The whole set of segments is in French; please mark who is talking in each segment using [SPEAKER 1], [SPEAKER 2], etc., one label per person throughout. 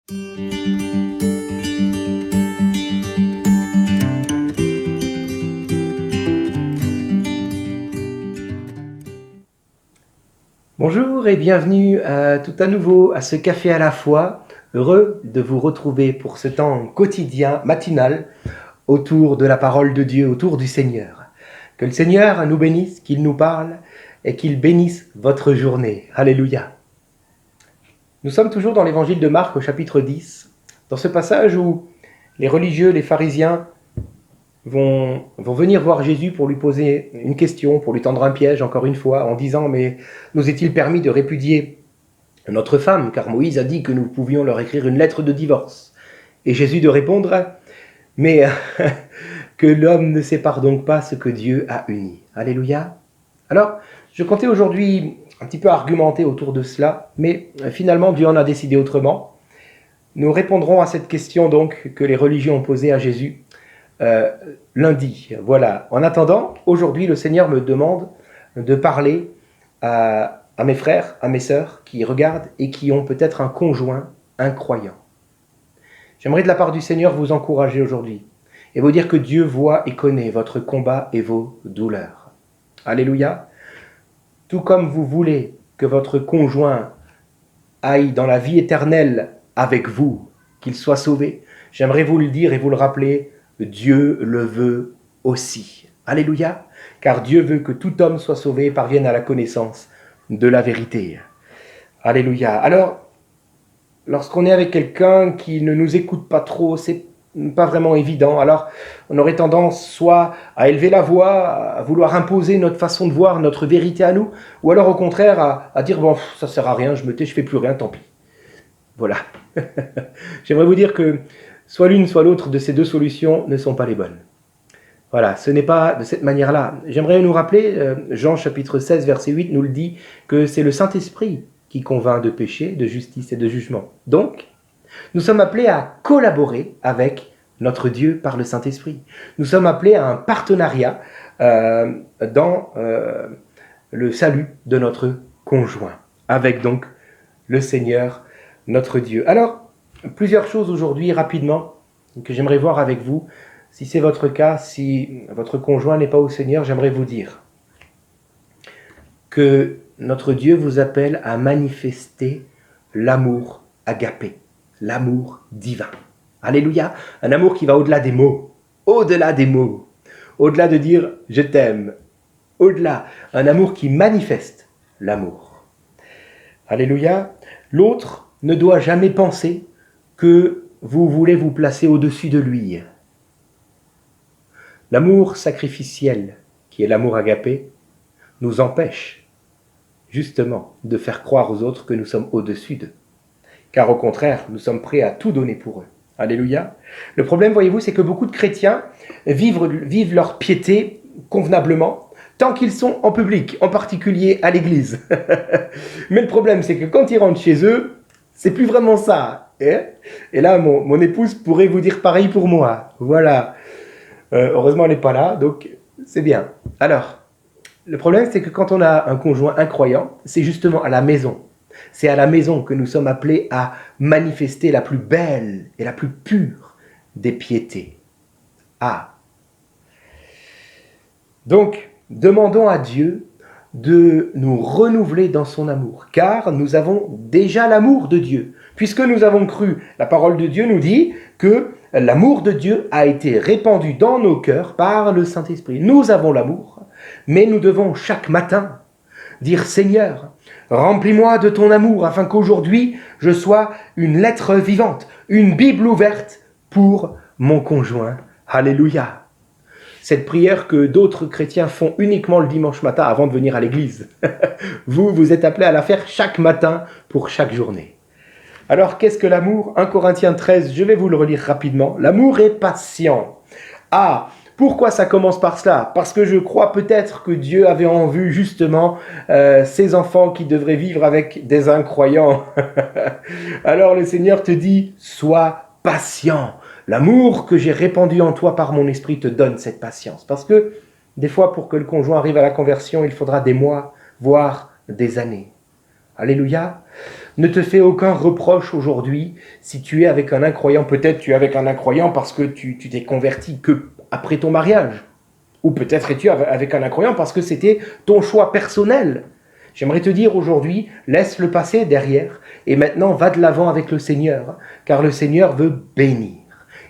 [SPEAKER 1] Bonjour et bienvenue tout à nouveau à ce café à la fois. Heureux de vous retrouver pour ce temps quotidien, matinal, autour de la parole de Dieu, autour du Seigneur. Que le Seigneur nous bénisse, qu'il nous parle et qu'il bénisse votre journée. Alléluia. Nous sommes toujours dans l'évangile de Marc au chapitre 10, dans ce passage où les religieux, les pharisiens vont venir voir Jésus pour lui poser une question, pour lui tendre un piège, encore une fois, en disant « Mais nous est-il permis de répudier notre femme, car Moïse a dit que nous pouvions leur écrire une lettre de divorce ?» Et Jésus de répondre « Mais que l'homme ne sépare donc pas ce que Dieu a uni. » Alléluia. Alors, je comptais aujourd'hui un petit peu argumenter autour de cela, mais finalement Dieu en a décidé autrement. Nous répondrons à cette question donc que les religieux ont posée à Jésus lundi. Voilà. En attendant, aujourd'hui, le Seigneur me demande de parler à mes frères, à mes sœurs qui regardent et qui ont peut-être un conjoint incroyant. J'aimerais de la part du Seigneur vous encourager aujourd'hui et vous dire que Dieu voit et connaît votre combat et vos douleurs. Alléluia. Tout comme vous voulez que votre conjoint aille dans la vie éternelle avec vous, qu'il soit sauvé, j'aimerais vous le dire et vous le rappeler, Dieu le veut aussi. Alléluia. Car Dieu veut que tout homme soit sauvé et parvienne à la connaissance de la vérité. Alléluia. Alors, lorsqu'on est avec quelqu'un qui ne nous écoute pas trop, c'est pas vraiment évident. Alors, on aurait tendance soit à élever la voix, à vouloir imposer notre façon de voir, notre vérité à nous, ou alors au contraire à dire « Bon, ça sert à rien, je me tais, je fais plus rien, tant pis. » Voilà. J'aimerais vous dire que soit l'une, soit l'autre de ces deux solutions ne sont pas les bonnes. Voilà, ce n'est pas de cette manière-là. J'aimerais nous rappeler, Jean chapitre 16, verset 8 nous le dit, que c'est le Saint-Esprit qui convainc de péché, de justice et de jugement. Donc, nous sommes appelés à collaborer avec notre Dieu par le Saint-Esprit. Nous sommes appelés à un partenariat dans le salut de notre conjoint, avec donc le Seigneur, notre Dieu. Alors, plusieurs choses aujourd'hui, rapidement, que j'aimerais voir avec vous. Si c'est votre cas, si votre conjoint n'est pas au Seigneur, j'aimerais vous dire que notre Dieu vous appelle à manifester l'amour agapé, l'amour divin. Alléluia, un amour qui va au-delà des mots, au-delà des mots, au-delà de dire « je t'aime », au-delà, un amour qui manifeste l'amour. Alléluia, l'autre ne doit jamais penser que vous voulez vous placer au-dessus de lui. L'amour sacrificiel, qui est l'amour agapé, nous empêche justement de faire croire aux autres que nous sommes au-dessus d'eux. Car au contraire, nous sommes prêts à tout donner pour eux. Alléluia. Le problème, voyez-vous, c'est que beaucoup de chrétiens vivent leur piété convenablement, tant qu'ils sont en public, en particulier à l'église. Mais le problème, c'est que quand ils rentrent chez eux, c'est plus vraiment ça. Et là, mon épouse pourrait vous dire pareil pour moi. Voilà. Heureusement, elle n'est pas là, donc c'est bien. Alors, le problème, c'est que quand on a un conjoint incroyant, c'est justement à la maison. C'est à la maison que nous sommes appelés à manifester la plus belle et la plus pure des piétés. Ah. Donc, demandons à Dieu de nous renouveler dans son amour, car nous avons déjà l'amour de Dieu. Puisque nous avons cru, la parole de Dieu nous dit que l'amour de Dieu a été répandu dans nos cœurs par le Saint-Esprit. Nous avons l'amour, mais nous devons chaque matin dire « Seigneur, remplis-moi de ton amour afin qu'aujourd'hui je sois une lettre vivante, une Bible ouverte pour mon conjoint. » Alléluia. Cette prière que d'autres chrétiens font uniquement le dimanche matin avant de venir à l'église. Vous êtes appelés à la faire chaque matin pour chaque journée. Alors, qu'est-ce que l'amour ? 1 Corinthiens 13, je vais vous le relire rapidement. L'amour est patient. Ah, pourquoi ça commence par cela ? Parce que je crois peut-être que Dieu avait en vue justement ces enfants qui devraient vivre avec des incroyants. Alors le Seigneur te dit, sois patient. L'amour que j'ai répandu en toi par mon esprit te donne cette patience. Parce que des fois, pour que le conjoint arrive à la conversion, il faudra des mois, voire des années. Alléluia. ne te fais aucun reproche aujourd'hui si tu es avec un incroyant. Peut-être tu es avec un incroyant parce que tu t'es converti que après ton mariage. Ou peut-être es-tu avec un incroyant parce que c'était ton choix personnel. J'aimerais te dire aujourd'hui, laisse le passé derrière et maintenant va de l'avant avec le Seigneur, car le Seigneur veut bénir.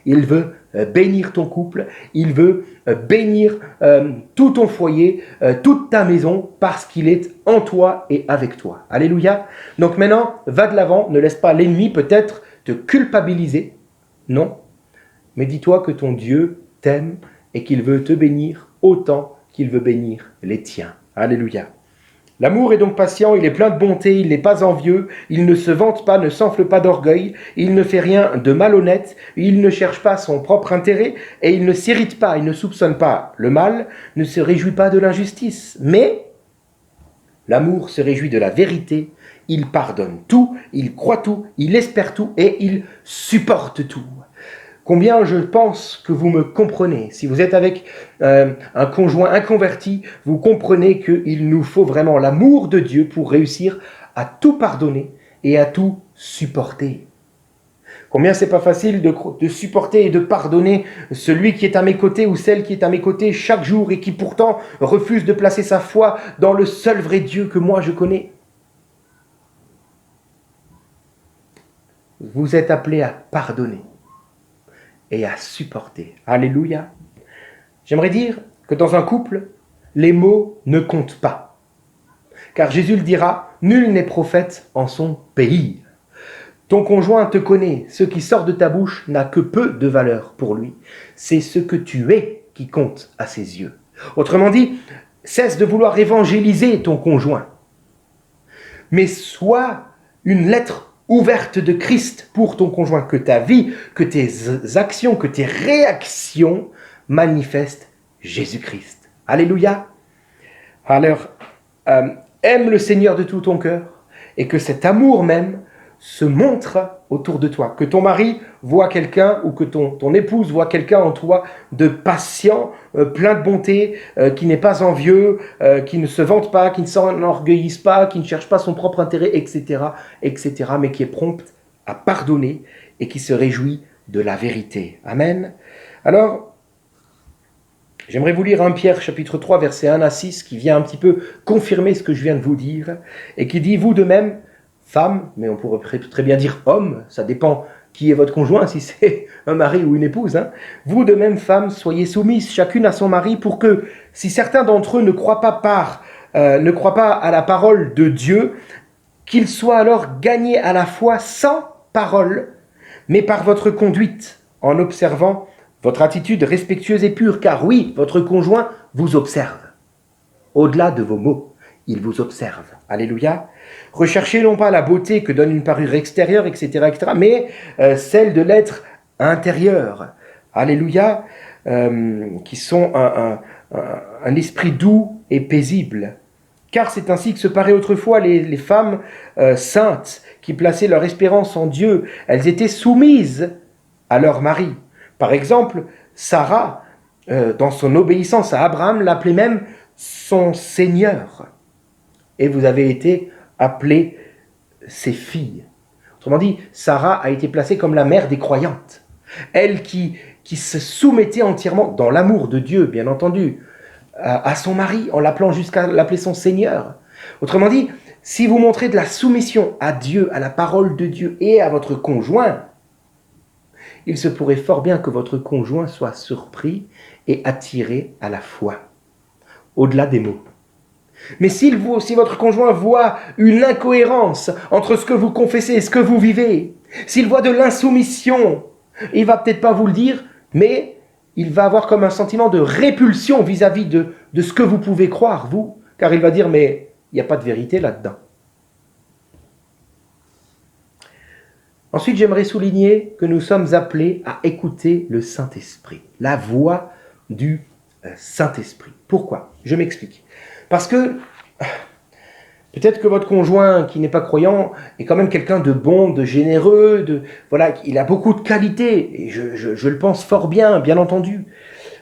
[SPEAKER 1] Il veut bénir ton couple, il veut bénir tout ton foyer, toute ta maison, parce qu'il est en toi et avec toi. Alléluia. Donc maintenant, va de l'avant, ne laisse pas l'ennemi peut-être te culpabiliser. Non, mais dis-toi que ton Dieu t'aime et qu'il veut te bénir autant qu'il veut bénir les tiens. Alléluia. L'amour est donc patient, il est plein de bonté, il n'est pas envieux, il ne se vante pas, ne s'enfle pas d'orgueil, il ne fait rien de malhonnête, il ne cherche pas son propre intérêt, et il ne s'irrite pas, il ne soupçonne pas le mal, ne se réjouit pas de l'injustice. Mais l'amour se réjouit de la vérité, il pardonne tout, il croit tout, il espère tout, et il supporte tout. Combien je pense que vous me comprenez. Si vous êtes avec un conjoint inconverti, vous comprenez qu'il nous faut vraiment l'amour de Dieu pour réussir à tout pardonner et à tout supporter. Combien c'est pas facile de supporter et de pardonner celui qui est à mes côtés ou celle qui est à mes côtés chaque jour et qui pourtant refuse de placer sa foi dans le seul vrai Dieu que moi je connais. Vous êtes appelés à pardonner et à supporter. Alléluia. J'aimerais dire que dans un couple, les mots ne comptent pas. Car Jésus le dira, nul n'est prophète en son pays. Ton conjoint te connaît, ce qui sort de ta bouche n'a que peu de valeur pour lui. C'est ce que tu es qui compte à ses yeux. Autrement dit, cesse de vouloir évangéliser ton conjoint. Mais sois une lettre ouverte de Christ pour ton conjoint, que ta vie, que tes actions, que tes réactions manifestent Jésus-Christ. Alléluia. Alors, aime le Seigneur de tout ton cœur et que cet amour même se montre autour de toi. Que ton mari voit quelqu'un ou que ton épouse voit quelqu'un en toi de patient, plein de bonté, qui n'est pas envieux, qui ne se vante pas, qui ne s'enorgueillisse pas, qui ne cherche pas son propre intérêt, etc., etc., mais qui est prompt à pardonner et qui se réjouit de la vérité. Amen. Alors, j'aimerais vous lire 1 Pierre chapitre 3, versets 1 à 6, qui vient un petit peu confirmer ce que je viens de vous dire, et qui dit, vous de même, femme, mais on pourrait très bien dire homme, ça dépend qui est votre conjoint, si c'est un mari ou une épouse. Hein. Vous de même, femmes, soyez soumises chacune à son mari pour que, si certains d'entre eux ne croient pas à la parole de Dieu, qu'ils soient alors gagnés à la foi sans parole, mais par votre conduite, en observant votre attitude respectueuse et pure, car oui, votre conjoint vous observe. Au-delà de vos mots, il vous observe. Alléluia. Recherchez non pas la beauté que donne une parure extérieure, etc., mais celle de l'être intérieur. Alléluia. Qui sont un esprit doux et paisible. Car c'est ainsi que se paraient autrefois les femmes saintes qui plaçaient leur espérance en Dieu. Elles étaient soumises à leur mari. Par exemple, Sarah, dans son obéissance à Abraham, l'appelait même son Seigneur. Et vous avez été appelés ses filles. Autrement dit, Sarah a été placée comme la mère des croyantes. Elle qui se soumettait entièrement, dans l'amour de Dieu, bien entendu, à son mari, en l'appelant jusqu'à l'appeler son Seigneur. Autrement dit, si vous montrez de la soumission à Dieu, à la parole de Dieu et à votre conjoint, il se pourrait fort bien que votre conjoint soit surpris et attiré à la foi, au-delà des mots. Mais si votre conjoint voit une incohérence entre ce que vous confessez et ce que vous vivez, s'il voit de l'insoumission, il ne va peut-être pas vous le dire, mais il va avoir comme un sentiment de répulsion vis-à-vis de ce que vous pouvez croire, vous, car il va dire, mais il n'y a pas de vérité là-dedans. Ensuite, j'aimerais souligner que nous sommes appelés à écouter le Saint-Esprit, la voix du Saint-Esprit. Pourquoi ? Je m'explique. Parce que peut-être que votre conjoint qui n'est pas croyant est quand même quelqu'un de bon, de généreux, il a beaucoup de qualités, et je le pense fort bien entendu.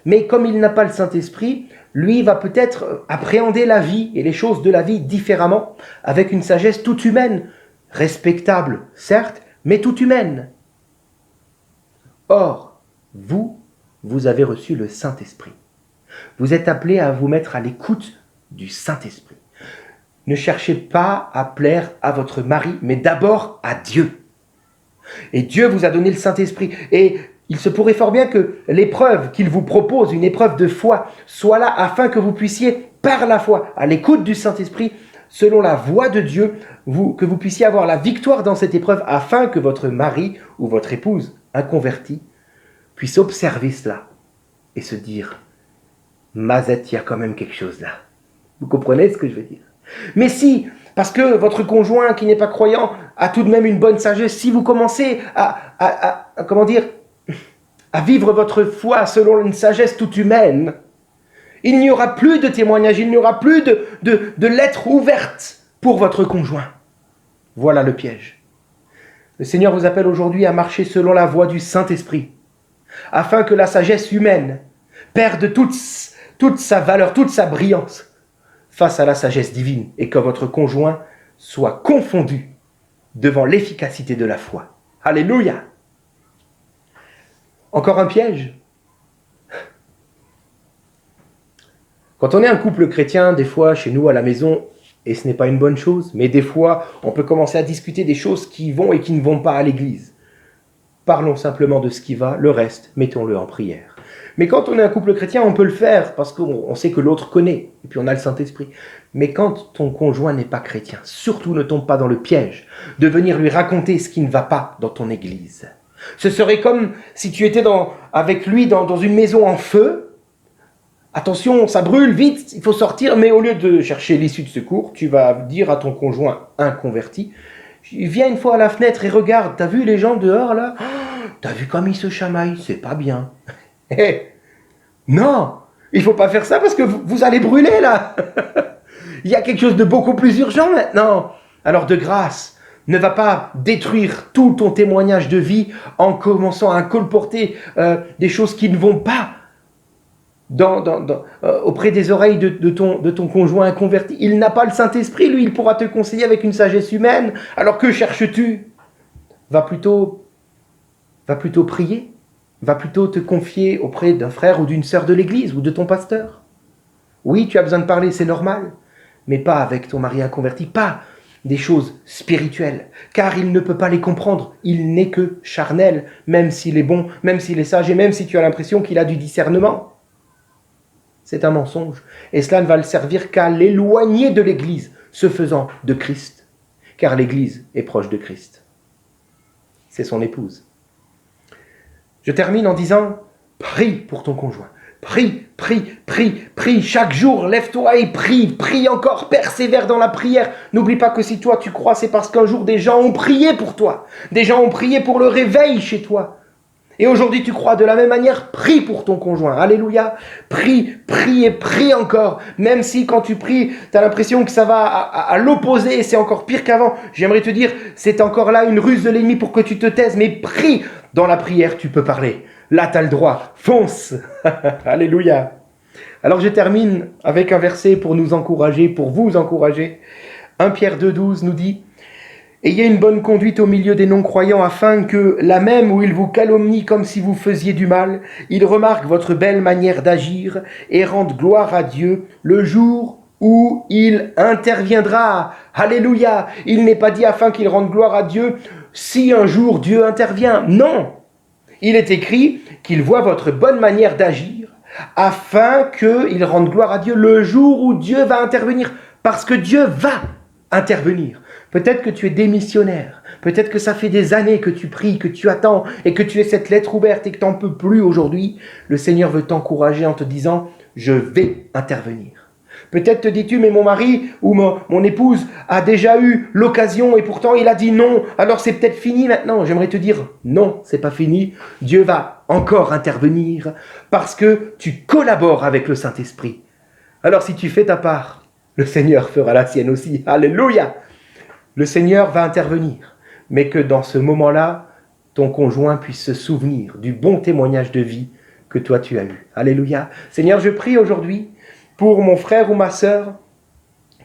[SPEAKER 1] Mais comme il n'a pas le Saint-Esprit, lui va peut-être appréhender la vie et les choses de la vie différemment, avec une sagesse toute humaine, respectable, certes, mais toute humaine. Or, vous avez reçu le Saint-Esprit. Vous êtes appelés à vous mettre à l'écoute du Saint-Esprit. Ne cherchez pas à plaire à votre mari, mais d'abord à Dieu. Et Dieu vous a donné le Saint-Esprit. Et il se pourrait fort bien que l'épreuve qu'il vous propose, une épreuve de foi, soit là afin que vous puissiez, par la foi, à l'écoute du Saint-Esprit, selon la voix de Dieu, que vous puissiez avoir la victoire dans cette épreuve, afin que votre mari ou votre épouse inconvertie puisse observer cela et se dire « Mazette, il y a quand même quelque chose là. » Vous comprenez ce que je veux dire? Mais si, parce que votre conjoint qui n'est pas croyant a tout de même une bonne sagesse, si vous commencez à vivre votre foi selon une sagesse toute humaine, il n'y aura plus de témoignages, il n'y aura plus de lettres ouvertes pour votre conjoint. Voilà le piège. Le Seigneur vous appelle aujourd'hui à marcher selon la voie du Saint-Esprit, afin que la sagesse humaine perde toute sa valeur, toute sa brillance face à la sagesse divine, et que votre conjoint soit confondu devant l'efficacité de la foi. Alléluia! Encore un piège. Quand on est un couple chrétien, des fois, chez nous, à la maison, et ce n'est pas une bonne chose, mais des fois, on peut commencer à discuter des choses qui vont et qui ne vont pas à l'église. Parlons simplement de ce qui va, le reste, mettons-le en prière. Mais quand on est un couple chrétien, on peut le faire parce qu'on sait que l'autre connaît, et puis on a le Saint-Esprit. Mais quand ton conjoint n'est pas chrétien, surtout ne tombe pas dans le piège de venir lui raconter ce qui ne va pas dans ton église. Ce serait comme si tu étais avec lui dans une maison en feu. Attention, ça brûle, vite, il faut sortir, mais au lieu de chercher l'issue de secours, tu vas dire à ton conjoint inconverti, viens une fois à la fenêtre et regarde, t'as vu les gens dehors là? T'as vu comme ils se chamaillent, c'est pas bien. Non, il ne faut pas faire ça parce que vous allez brûler là. Il y a quelque chose de beaucoup plus urgent maintenant. Alors de grâce, ne va pas détruire tout ton témoignage de vie en commençant à colporter des choses qui ne vont pas auprès des oreilles de ton conjoint inconverti. Il n'a pas le Saint-Esprit, lui, il pourra te conseiller avec une sagesse humaine. Alors que cherches-tu? Va plutôt prier. Va plutôt te confier auprès d'un frère ou d'une sœur de l'église ou de ton pasteur. Oui, tu as besoin de parler, c'est normal, mais pas avec ton mari inconverti, pas des choses spirituelles, car il ne peut pas les comprendre, il n'est que charnel, même s'il est bon, même s'il est sage, et même si tu as l'impression qu'il a du discernement. C'est un mensonge, et cela ne va le servir qu'à l'éloigner de l'église, se faisant de Christ, car l'église est proche de Christ. C'est son épouse. Je termine en disant, prie pour ton conjoint. Prie, prie, prie, prie. Chaque jour, lève-toi et prie. Prie encore, persévère dans la prière. N'oublie pas que si toi tu crois, c'est parce qu'un jour des gens ont prié pour toi. Des gens ont prié pour le réveil chez toi. Et aujourd'hui tu crois de la même manière, prie pour ton conjoint. Alléluia. Prie, prie et prie encore. Même si quand tu pries, tu as l'impression que ça va à l'opposé et c'est encore pire qu'avant. J'aimerais te dire, c'est encore là une ruse de l'ennemi pour que tu te taises. Mais prie. Dans la prière, tu peux parler. Là, tu as le droit. Fonce. Alléluia. Alors, je termine avec un verset pour nous encourager, pour vous encourager. 1 Pierre 2,12 nous dit « Ayez une bonne conduite au milieu des non-croyants, afin que, là même où ils vous calomnient comme si vous faisiez du mal, ils remarquent votre belle manière d'agir et rendent gloire à Dieu le jour où il interviendra. » Alléluia. Il n'est pas dit afin qu'il rende gloire à Dieu si un jour Dieu intervient. Non. Il est écrit qu'il voit votre bonne manière d'agir afin qu'il rende gloire à Dieu le jour où Dieu va intervenir. Parce que Dieu va intervenir. Peut-être que tu es démissionnaire. Peut-être que ça fait des années que tu pries, que tu attends et que tu es cette lettre ouverte et que tu n'en peux plus aujourd'hui. Le Seigneur veut t'encourager en te disant « Je vais intervenir ». Peut-être te dis-tu, mais mon mari ou mon épouse a déjà eu l'occasion et pourtant il a dit non, alors c'est peut-être fini maintenant. J'aimerais te dire, non, c'est pas fini. Dieu va encore intervenir parce que tu collabores avec le Saint-Esprit. Alors si tu fais ta part, le Seigneur fera la sienne aussi. Alléluia! Le Seigneur va intervenir, mais que dans ce moment-là, ton conjoint puisse se souvenir du bon témoignage de vie que toi tu as eu. Alléluia! Seigneur, je prie aujourd'hui pour mon frère ou ma sœur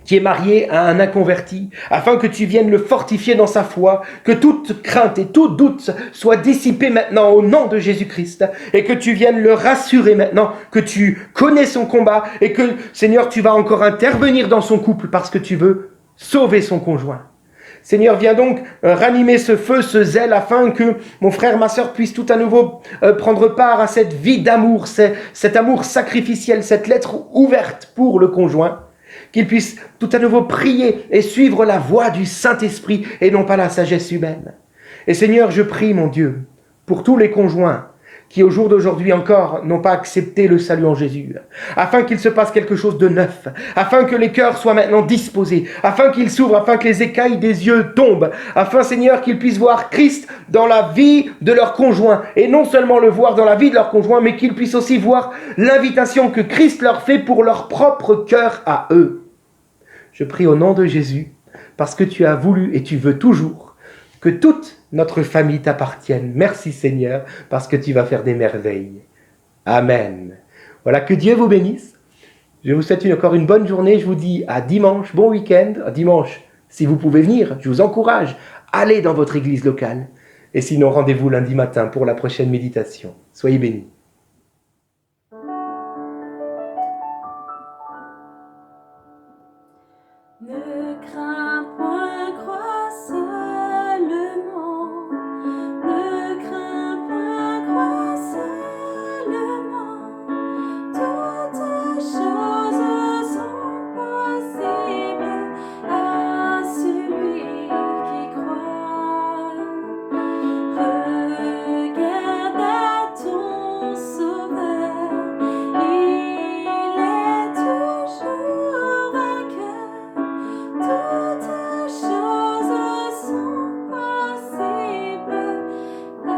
[SPEAKER 1] qui est marié à un inconverti, afin que tu viennes le fortifier dans sa foi, que toute crainte et tout doute soit dissipé maintenant au nom de Jésus-Christ, et que tu viennes le rassurer maintenant, que tu connais son combat, et que, Seigneur, tu vas encore intervenir dans son couple parce que tu veux sauver son conjoint. Seigneur, viens donc ranimer ce feu, ce zèle, afin que mon frère, ma sœur puisse tout à nouveau prendre part à cette vie d'amour, cet amour sacrificiel, cette lettre ouverte pour le conjoint, qu'il puisse tout à nouveau prier et suivre la voie du Saint-Esprit et non pas la sagesse humaine. Et Seigneur, je prie, mon Dieu, pour tous les conjoints qui au jour d'aujourd'hui encore n'ont pas accepté le salut en Jésus, afin qu'il se passe quelque chose de neuf, afin que les cœurs soient maintenant disposés, afin qu'ils s'ouvrent, afin que les écailles des yeux tombent, afin, Seigneur, qu'ils puissent voir Christ dans la vie de leur conjoint, et non seulement le voir dans la vie de leur conjoint, mais qu'ils puissent aussi voir l'invitation que Christ leur fait pour leur propre cœur à eux. Je prie au nom de Jésus, parce que tu as voulu et tu veux toujours que toute notre famille t'appartienne. Merci Seigneur, parce que tu vas faire des merveilles. Amen. Voilà, que Dieu vous bénisse. Je vous souhaite encore une bonne journée. Je vous dis à dimanche, bon week-end. À dimanche, si vous pouvez venir, je vous encourage. Allez dans votre église locale. Et sinon, rendez-vous lundi matin pour la prochaine méditation. Soyez bénis.
[SPEAKER 2] Ne crains point, crois seulement. Ne crains point, crois seulement. Toutes choses sont possibles à celui qui croit. Regarde à ton Sauveur, il est toujours vainqueur. Toutes choses sont possibles à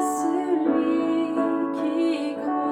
[SPEAKER 2] celui qui croit.